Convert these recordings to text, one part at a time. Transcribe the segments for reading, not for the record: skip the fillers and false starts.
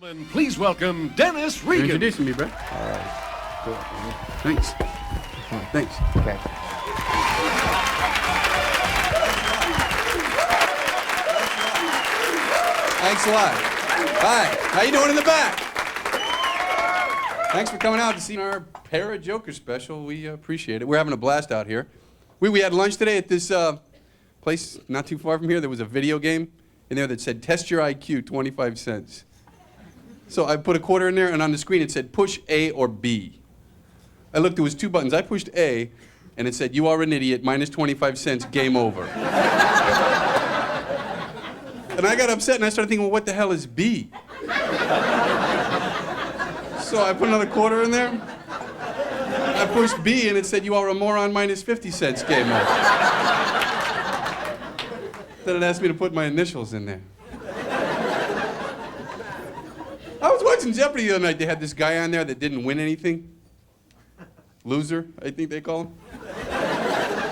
Gentlemen, please welcome Dennis Regan. You're introducing me, bro. All right. Cool. Thanks. Thanks. Okay. Thanks a lot. Hi. How you doing in the back? Thanks for coming out to see our Para Joker special. We appreciate it. We're having a blast out here. We had lunch today at this place not too far from here. There was a video game in there that said, "Test your IQ, 25 cents." So I put a quarter in there, and on the screen it said, "Push A or B." I looked, there was two buttons. I pushed A, and it said, "You are an idiot, minus 25 cents, game over." And I got upset, and I started thinking, well, what the hell is B? So I put another quarter in there. I pushed B, and it said, "You are a moron, minus 50 cents, game over." Then it asked me to put my initials in there. I was watching Jeopardy the other night. They had this guy on there that didn't win anything. Loser, I think they call him.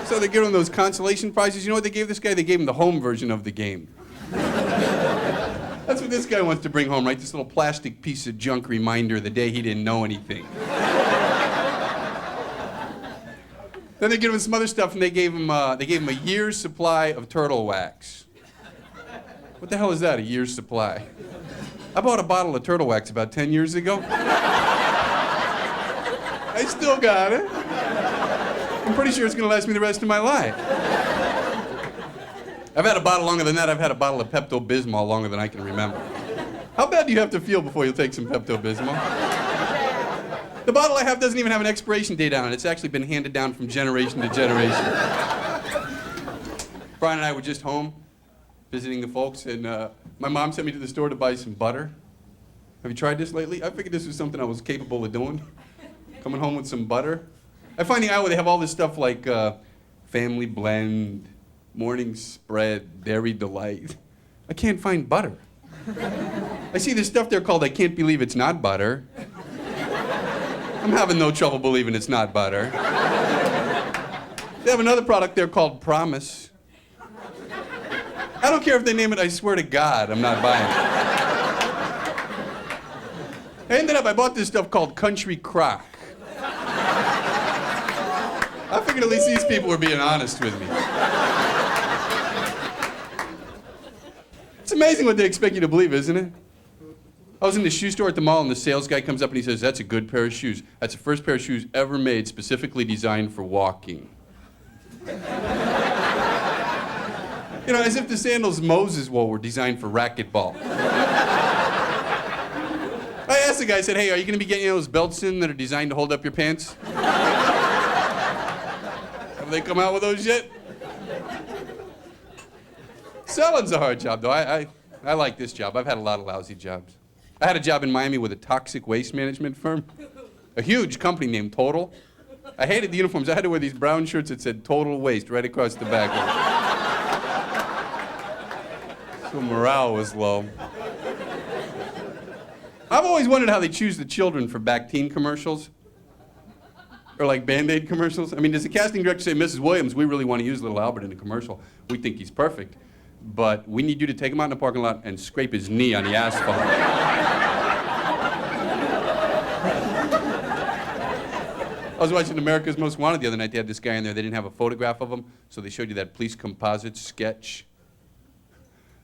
So they give him those consolation prizes. You know what they gave this guy? They gave him the home version of the game. That's what this guy wants to bring home, right? This little plastic piece of junk reminder the day he didn't know anything. Then they give him some other stuff, and they gave him a year's supply of turtle wax. What the hell is that, a year's supply? I bought a bottle of turtle wax about 10 years ago. I still got it. I'm pretty sure it's going to last me the rest of my life. I've had a bottle longer than that. I've had a bottle of Pepto-Bismol longer than I can remember. How bad do you have to feel before you'll take some Pepto-Bismol? The bottle I have doesn't even have an expiration date on it. It's actually been handed down from generation to generation. Brian and I were just home visiting the folks, and my mom sent me to the store to buy some butter. Have you tried this lately? I figured this was something I was capable of doing. Coming home with some butter. I find the aisle where they have all this stuff like Family Blend, Morning Spread, Dairy Delight. I can't find butter. I see this stuff there called "I Can't Believe It's Not Butter." I'm having no trouble believing it's not butter. They have another product there called Promise. I don't care if they name it "I Swear to God," I'm not buying it. I bought this stuff called Country Crock. I figured at least these people were being honest with me. It's amazing what they expect you to believe, isn't it? I was in the shoe store at the mall, and the sales guy comes up and he says, "That's a good pair of shoes. That's the first pair of shoes ever made specifically designed for walking." You know, as if the sandals Moses wore were designed for racquetball. I asked the guy, I said, "Hey, are you going to be getting those belts in that are designed to hold up your pants? Have they come out with those yet?" Selling's a hard job, though. I like this job. I've had a lot of lousy jobs. I had a job in Miami with a toxic waste management firm, a huge company named Total. I hated the uniforms. I had to wear these brown shirts that said "Total Waste" right across the back of it. So morale was low. I've always wondered how they choose the children for Bactine commercials. Or like Band-Aid commercials. I mean, does the casting director say, "Mrs. Williams, we really want to use little Albert in a commercial. We think he's perfect. But we need you to take him out in the parking lot and scrape his knee on the asphalt." I was watching America's Most Wanted the other night. They had this guy in there. They didn't have a photograph of him, so they showed you that police composite sketch.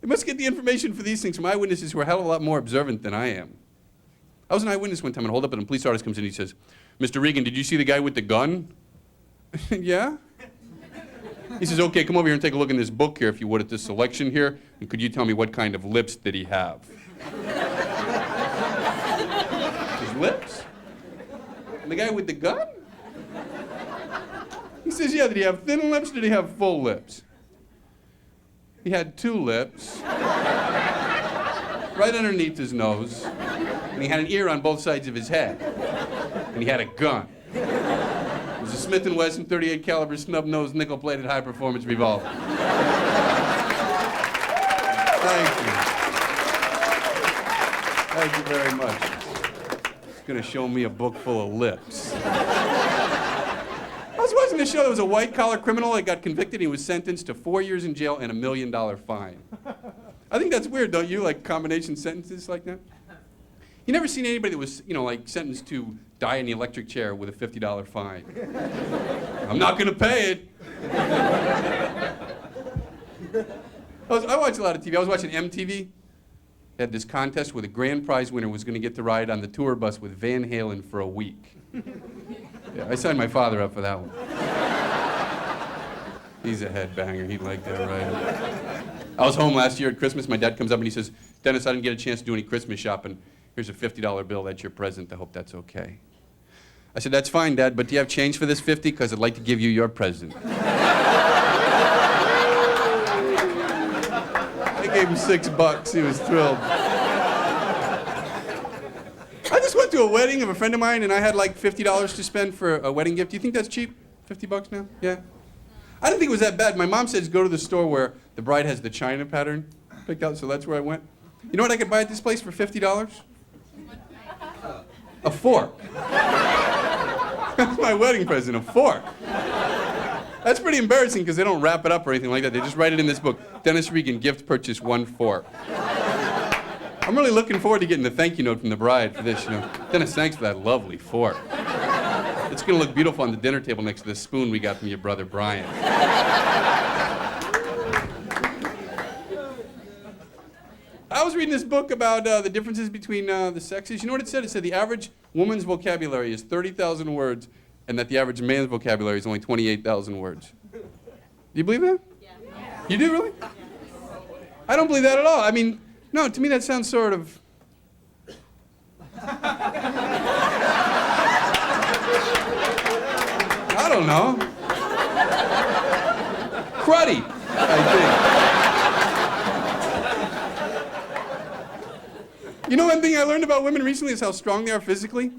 They must get the information for these things from eyewitnesses who are a hell of a lot more observant than I am. I was an eyewitness one time, and hold up, and a police artist comes in and he says, "Mr. Regan, did you see the guy with the gun?" "Yeah." He says, "Okay, come over here and take a look in this book here, if you would, at this selection here, and could you tell me what kind of lips did he have?" His lips? And the guy with the gun? He says, "Yeah, did he have thin lips or did he have full lips?" He had two lips, right underneath his nose, and he had an ear on both sides of his head, and he had a gun. It was a Smith & Wesson 38 caliber snub-nosed nickel-plated high-performance revolver. Thank you. Thank you very much. It's gonna show me a book full of lips. I was watching this show. There was a white-collar criminal that got convicted. He was sentenced to 4 years in jail and $1 million fine. I think that's weird, don't you? Like combination sentences like that. You never seen anybody that was, like sentenced to die in the electric chair with a $50 fine. I'm not going to pay it. I watch a lot of TV. I was watching MTV. They had this contest where the grand prize winner was going to get to ride on the tour bus with Van Halen for a week. Yeah, I signed my father up for that one. He's a headbanger. He'd like that, right? I was home last year at Christmas. My dad comes up and he says, Dennis, I didn't get a chance to do any Christmas shopping. Here's a $50 bill. That's your present. I hope that's okay. I said, that's fine, Dad, but do you have change for this 50? Because I'd like to give you your present. I gave him $6. He was thrilled. I just went to a wedding of a friend of mine, and I had like $50 to spend for a wedding gift. Do you think that's cheap? $50 now? Yeah. I didn't think it was that bad. My mom says go to the store where the bride has the china pattern picked out, so that's where I went. You know what I could buy at this place for $50? A fork. That's my wedding present, a fork. That's pretty embarrassing because they don't wrap it up or anything like that. They just write it in this book, Dennis Regan, gift purchase, 1 fork. I'm really looking forward to getting the thank you note from the bride for this, Dennis, thanks for that lovely fork. It's going to look beautiful on the dinner table next to the spoon we got from your brother Brian. I was reading this book about the differences between the sexes. You know what it said? It said the average woman's vocabulary is 30,000 words, and that the average man's vocabulary is only 28,000 words. Do you believe that? Yeah. You do, really? Yeah. I don't believe that at all. I mean, no, to me that sounds sort of... I don't know. Cruddy, I think. You know, one thing I learned about women recently is how strong they are physically.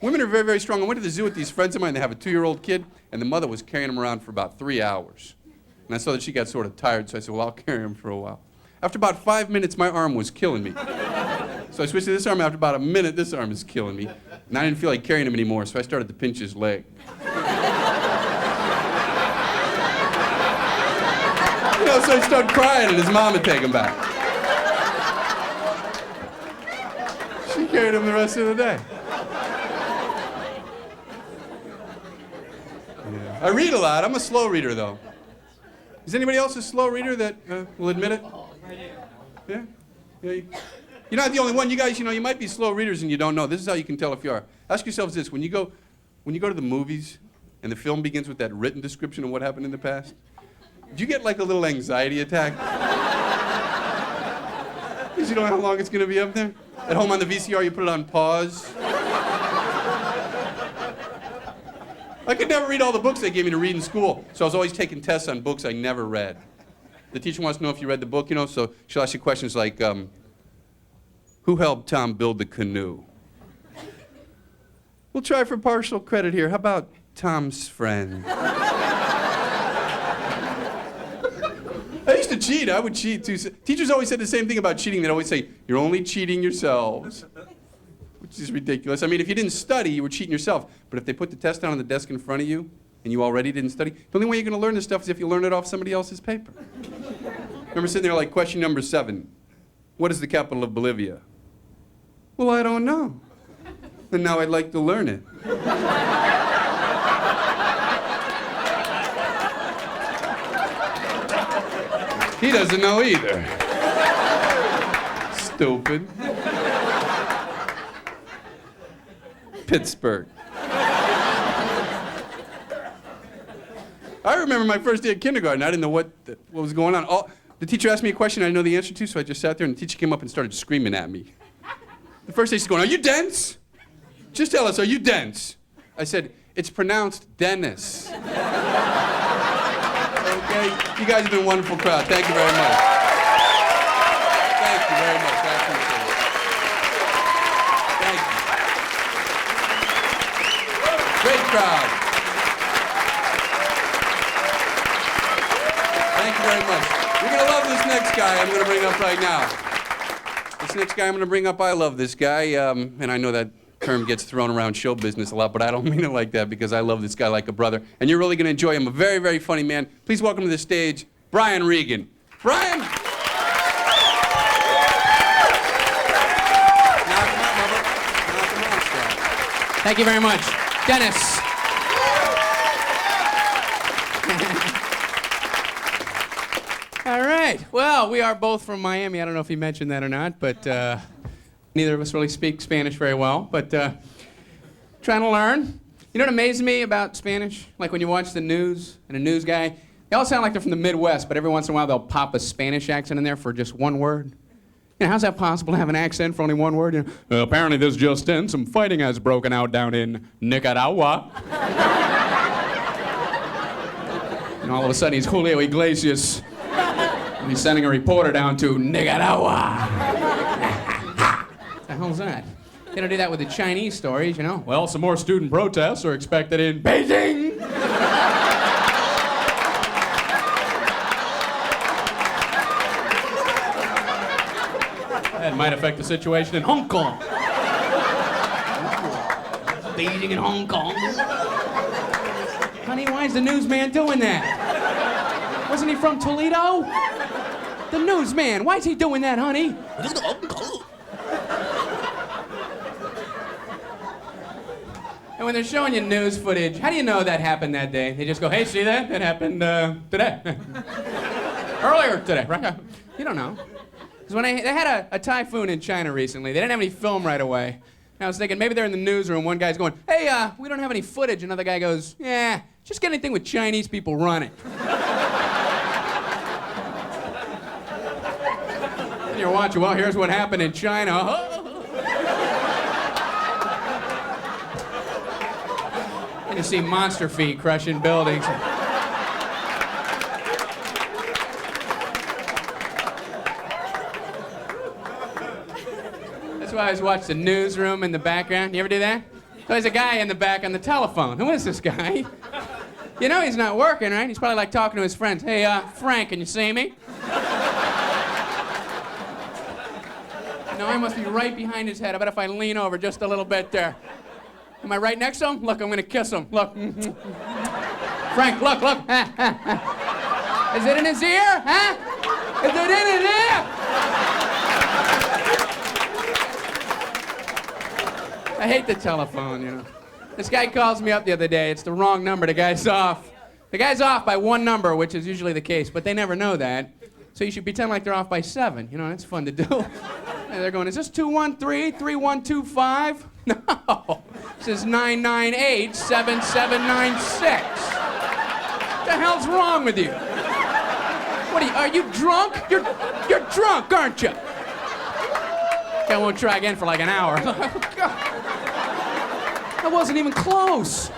Women are very, very strong. I went to the zoo with these friends of mine. They have a 2-year-old kid, and the mother was carrying him around for about 3 hours. And I saw that she got sort of tired, so I said, well, I'll carry him for a while. After about 5 minutes, my arm was killing me. So I switched to this arm. After about a minute, this arm is killing me. And I didn't feel like carrying him anymore, so I started to pinch his leg. So he started crying, and his mom would take him back. She carried him the rest of the day. Yeah. I read a lot. I'm a slow reader, though. Is anybody else a slow reader that will admit it? Yeah? You're not the only one. You guys, you might be slow readers and you don't know. This is how you can tell if you are. Ask yourselves this. When you go to the movies and the film begins with that written description of what happened in the past, do you get like a little anxiety attack? Because you don't know how long it's going to be up there? At home on the VCR, you put it on pause. I could never read all the books they gave me to read in school, so I was always taking tests on books I never read. The teacher wants to know if you read the book, so she'll ask you questions like, who helped Tom build the canoe? We'll try for partial credit here. How about Tom's friend? I used to cheat. I would cheat too. Teachers always said the same thing about cheating. They'd always say, you're only cheating yourselves, which is ridiculous. I mean, if you didn't study, you were cheating yourself. But if they put the test down on the desk in front of you and you already didn't study, the only way you're going to learn this stuff is if you learn it off somebody else's paper. Remember sitting there like question number 7. What is the capital of Bolivia? Well, I don't know. And now I'd like to learn it. He doesn't know either. Stupid. Pittsburgh. I remember my first day at kindergarten. I didn't know what was going on. The teacher asked me a question I didn't know the answer to, so I just sat there, and the teacher came up and started screaming at me. The first day she's going, are you dense? Just tell us, are you dense? I said, it's pronounced Dennis. Okay? You guys have been a wonderful crowd. Thank you very much. Thank you very much. I appreciate it. Thank you. Great crowd. Thank you very much. You're going to love this next guy I'm going to bring up right now. This next guy I'm going to bring up, I love this guy, and I know that term gets thrown around show business a lot, but I don't mean it like that because I love this guy like a brother, and you're really going to enjoy him. A very, very funny man. Please welcome to the stage, Brian Regan. Brian! Now, come on, Bubba. Thank you very much. Dennis. All right. Well, we are both from Miami. I don't know if he mentioned that or not, but neither of us really speak Spanish very well. But trying to learn. You know what amazes me about Spanish? Like when you watch the news and a news guy, they all sound like they're from the Midwest, but every once in a while they'll pop a Spanish accent in there for just one word. You know, how's that possible to have an accent for only one word? You know, apparently this just in, some fighting has broken out down in Nicaragua. And all of a sudden he's Julio Iglesias. And he's sending a reporter down to Nicaragua. What the hell's that? They don't do that with the Chinese stories, you know. Well, some more student protests are expected in Beijing. That might affect the situation in Hong Kong. Beijing and Hong Kong. Honey, why is the newsman doing that? Wasn't he from Toledo? The newsman, why is he doing that, honey? And when they're showing you news footage, how do you know that happened that day? They just go, hey, see that? That happened today. Earlier today, right? You don't know. Because when they had a typhoon in China recently, they didn't have any film right away. And I was thinking, maybe they're in the newsroom, one guy's going, hey, we don't have any footage. Another guy goes, yeah, just get anything with Chinese people running. And you're watching, well, here's what happened in China. And you see monster feet crushing buildings. That's why I always watch the newsroom in the background. You ever do that? So there's a guy in the back on the telephone. Who is this guy? You know he's not working, right? He's probably like talking to his friends. Hey, Frank, can you see me? No, I must be right behind his head. I bet if I lean over just a little bit there. Am I right next to him? Look, I'm gonna kiss him. Look. Frank, look. Is it in his ear? Huh? Is it in his ear? I hate the telephone, you know. This guy calls me up the other day. It's the wrong number. The guy's off. The guy's off by one number, which is usually the case, but they never know that. So you should pretend like they're off by 7. You know, that's fun to do. And they're going, is this 213-3125? No. This is 998-7796. What the hell's wrong with you? What are you drunk? You're drunk, aren't you? I won't try again for like an hour. I wasn't even close.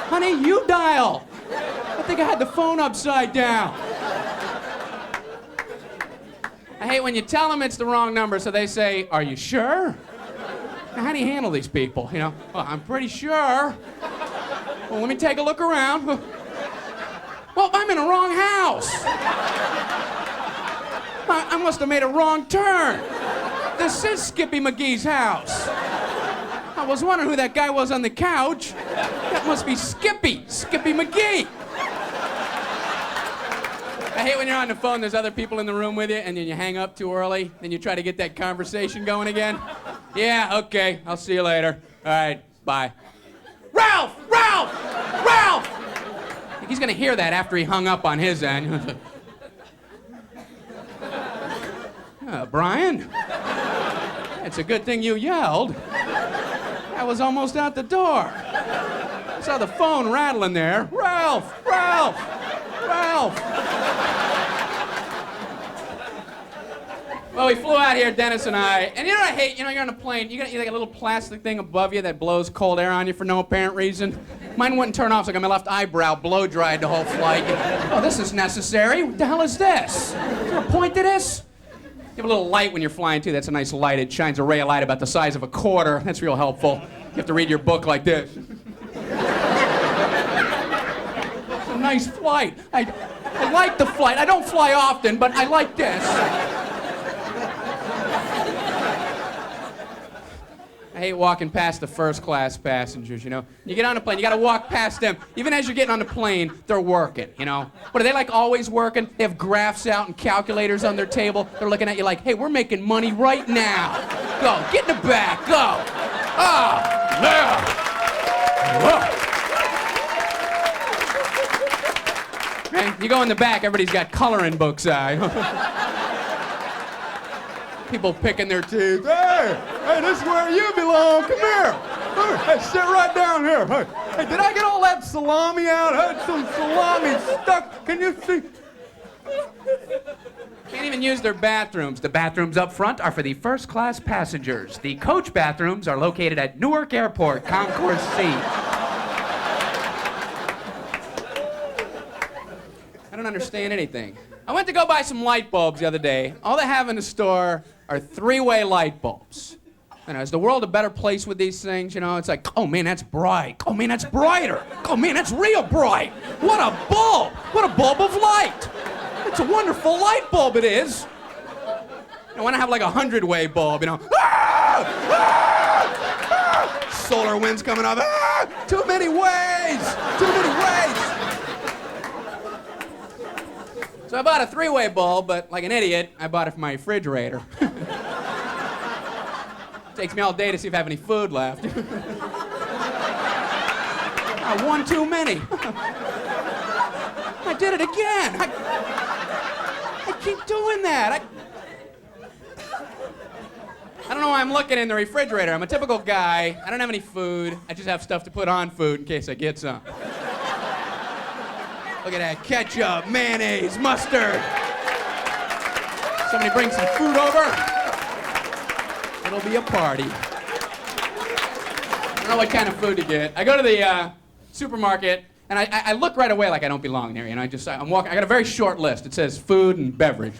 Honey, you dial. I think I had the phone upside down. I hate when you tell them it's the wrong number, so they say, are you sure? Now, how do you handle these people, you know? Well, I'm pretty sure. Well, let me take a look around. Well, I'm in a wrong house. I must have made a wrong turn. This is Skippy McGee's house. I was wondering who that guy was on the couch. That must be Skippy McGee. I hate when you're on the phone, there's other people in the room with you, and then you hang up too early, and you try to get that conversation going again. Yeah, okay, I'll see you later. All right, bye. Ralph! I think he's gonna hear that after he hung up on his end. Brian? It's a good thing you yelled. I was almost out the door. I saw the phone rattling there. Ralph! Well, we flew out here, Dennis and I, and you know what I hate? You know, you're on a plane, you got a little plastic thing above you that blows cold air on you for no apparent reason. Mine wouldn't turn off, so I got my left eyebrow blow-dried the whole flight. Oh, this is necessary. What the hell is this? Is there a point to this? You have a little light when you're flying, too. That's a nice light. It shines a ray of light about the size of a quarter. That's real helpful. You have to read your book like this. It's a nice flight. I like the flight. I don't fly often, but I like this. I hate walking past the first-class passengers, you know. You get on a plane, you gotta walk past them. Even as you're getting on the plane, they're working, you know. But are they like always working? They have graphs out and calculators on their table. They're looking at you like, hey, we're making money right now. Go, get in the back, go. Oh, yeah. You go in the back, everybody's got coloring books out. People picking their teeth. Hey, this is where you belong. Come here. Hey, sit right down here. Hey, did I get all that salami out? I had some salami stuck. Can you see? Can't even use their bathrooms. The bathrooms up front are for the first-class passengers. The coach bathrooms are located at Newark Airport, Concourse C. I don't understand anything. I went to go buy some light bulbs the other day. All they have in the store are three-way light bulbs. And is the world a better place with these things? You know, it's like, oh man, that's bright. Oh man, that's brighter. Oh man, that's real bright. What a bulb! What a bulb of light! It's a wonderful light bulb, it is. I want to have like a 100-way bulb, you know. Solar winds coming up. Too many ways! Too many ways! So I bought a 3-way bulb, but like an idiot, I bought it for my refrigerator. Takes me all day to see if I have any food left. One too many. I did it again. I keep doing that. I don't know why I'm looking in the refrigerator. I'm a typical guy. I don't have any food. I just have stuff to put on food in case I get some. Look at that. Ketchup, mayonnaise, mustard. Somebody bring some food over. It'll be a party. I don't know what kind of food to get. I go to the supermarket, and I look right away like I don't belong there. You know, I'm walking. I got a very short list. It says food and beverage.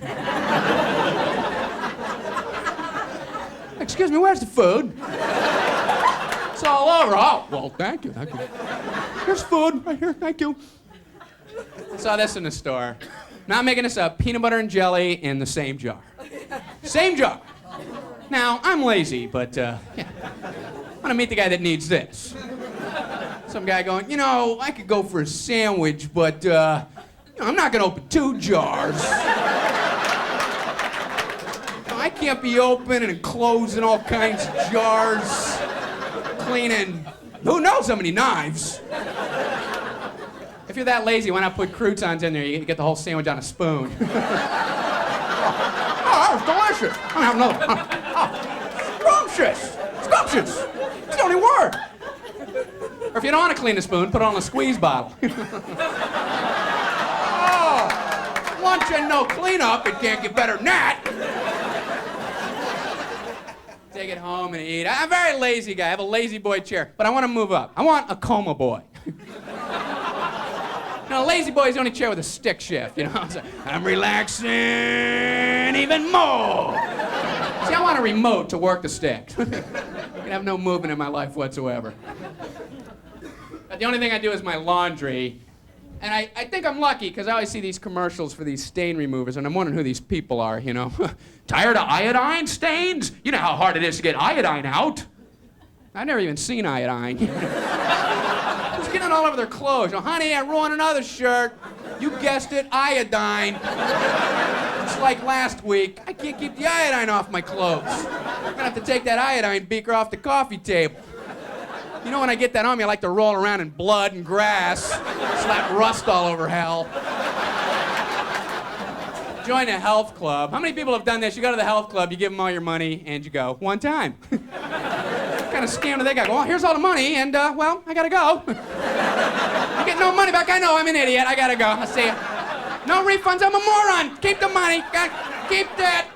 Excuse me, where's the food? It's all over. Oh, well, thank you. Here's food right here. Thank you. I saw this in the store. Not making this up. Peanut butter and jelly in the same jar. Same jar. Now, I'm lazy, but yeah. I want to meet the guy that needs this. Some guy going, you know, I could go for a sandwich, but you know, I'm not going to open 2 jars. I can't be opening and closing all kinds of jars, cleaning who knows how many knives. If you're that lazy, why not put croutons in there? You get the whole sandwich on a spoon. Oh, that was delicious. I'm gonna have another one. Oh, scrumptious. Scrumptious. It's the only word. Or if you don't want to clean the spoon, put it on a squeeze bottle. Oh, lunch and no cleanup. It can't get better than that. Take it home and eat. I'm a very lazy guy. I have a lazy boy chair, but I want to move up. I want a coma boy. You know, a lazy boy is the only chair with a stick shift, you know? So, I'm relaxing even more. See, I want a remote to work the stick. I can have no movement in my life whatsoever. But the only thing I do is my laundry. And I think I'm lucky because I always see these commercials for these stain removers, and I'm wondering who these people are, you know? Tired of iodine stains? You know how hard it is to get iodine out. I've never even seen iodine. Just getting it all over their clothes. You know, honey, I ruined another shirt. You guessed it, iodine. It's like last week. I can't keep the iodine off my clothes. I'm gonna have to take that iodine beaker off the coffee table. You know, when I get that on me, I like to roll around in blood and grass, slap rust all over hell. Join a health club. How many people have done this? You go to the health club, you give them all your money, and you go, one time. What kind of scam do they got? Well, here's all the money, and, well, I gotta go. You get no money back. I know, I'm an idiot. I gotta go. I'll see you. No refunds, I'm a moron. Keep the money. Keep that.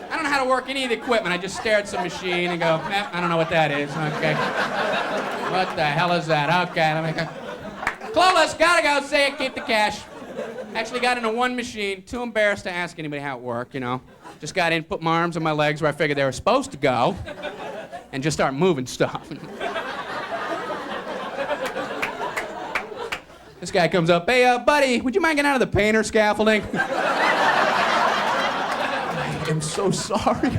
I don't know how to work any of the equipment. I just stare at some machine and go, I don't know what that is. Okay. What the hell is that? Okay, let me go. Clueless, gotta go. Say it, keep the cash. Actually got into one machine, too embarrassed to ask anybody how it worked, you know. Just got in, put my arms on my legs where I figured they were supposed to go, and just start moving stuff. This guy comes up, hey, buddy, would you mind getting out of the painter scaffolding? I'm so sorry.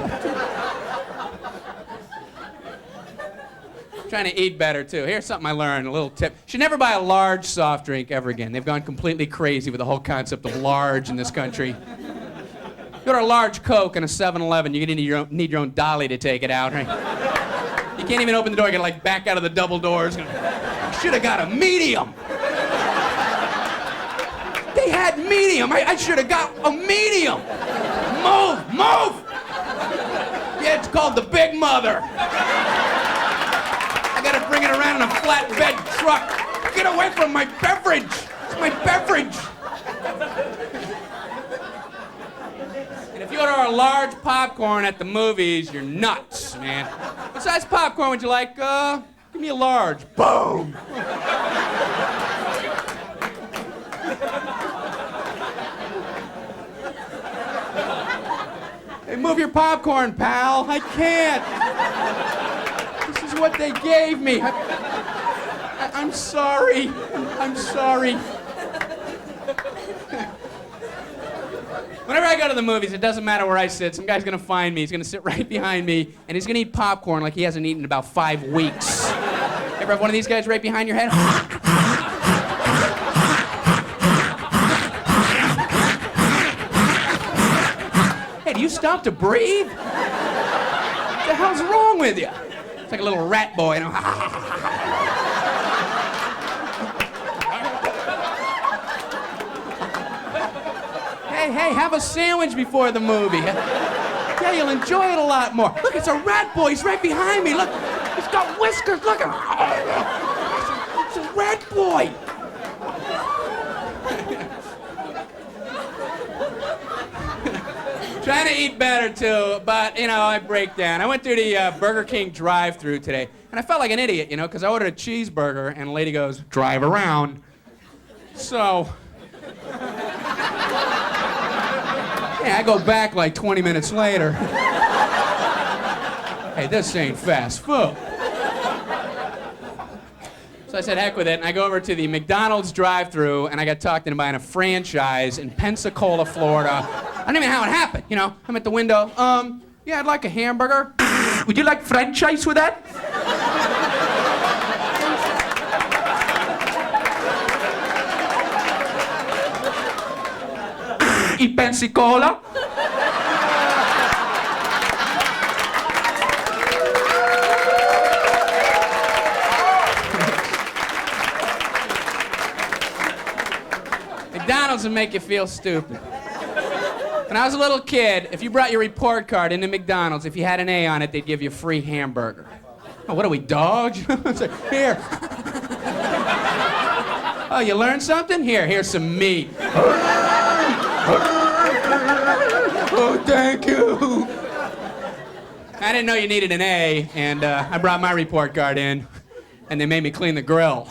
Trying to eat better, too. Here's something I learned, a little tip. You should never buy a large soft drink ever again. They've gone completely crazy with the whole concept of large in this country. Go to a large Coke and a 7-Eleven, you're gonna need your own dolly to take it out, right? You can't even open the door, you gotta like back out of the double doors. Should have got a medium. They had medium. I should have got a medium. Move! Yeah, it's called the Big Mother. I gotta bring it around in a flatbed truck. Get away from my beverage. It's my beverage. And if you order a large popcorn at the movies, you're nuts, man. What size popcorn would you like? Give me a large. Boom. Hey, move your popcorn, pal. I can't. This is what they gave me. I'm sorry. I'm sorry. Whenever I go to the movies, it doesn't matter where I sit. Some guy's gonna find me. He's gonna sit right behind me, and he's gonna eat popcorn like he hasn't eaten in about 5 weeks. Ever have one of these guys right behind your head? Hey, do you stop to breathe? What the hell's wrong with you? It's like a little rat boy, you know? Hey, have a sandwich before the movie. Yeah, you'll enjoy it a lot more. Look, it's a rat boy. He's right behind me. Look, he's got whiskers. Look at him. It's a rat boy. Trying to eat better, too, but, I break down. I went through the Burger King drive-thru today, and I felt like an idiot, because I ordered a cheeseburger, and the lady goes, drive around. So... yeah, I go back like 20 minutes later. Hey, this ain't fast food. So I said, heck with it, and I go over to the McDonald's drive-thru, and I got talked into buying a franchise in Pensacola, Florida. I don't even know how it happened, I'm at the window. Yeah, I'd like a hamburger. Would you like franchise with that? In Pensacola? McDonald's will make you feel stupid. When I was a little kid, if you brought your report card into McDonald's, if you had an A on it, they'd give you a free hamburger. Oh, what are we, dogs? It's like, here. Oh, you learned something? Here's some meat. Oh, thank you. I didn't know you needed an A, and I brought my report card in, and they made me clean the grill.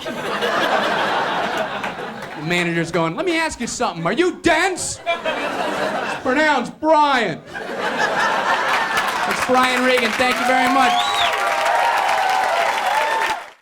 The manager's going, let me ask you something. Are you dense? It's pronounced Brian. It's Brian Regan. Thank you very much.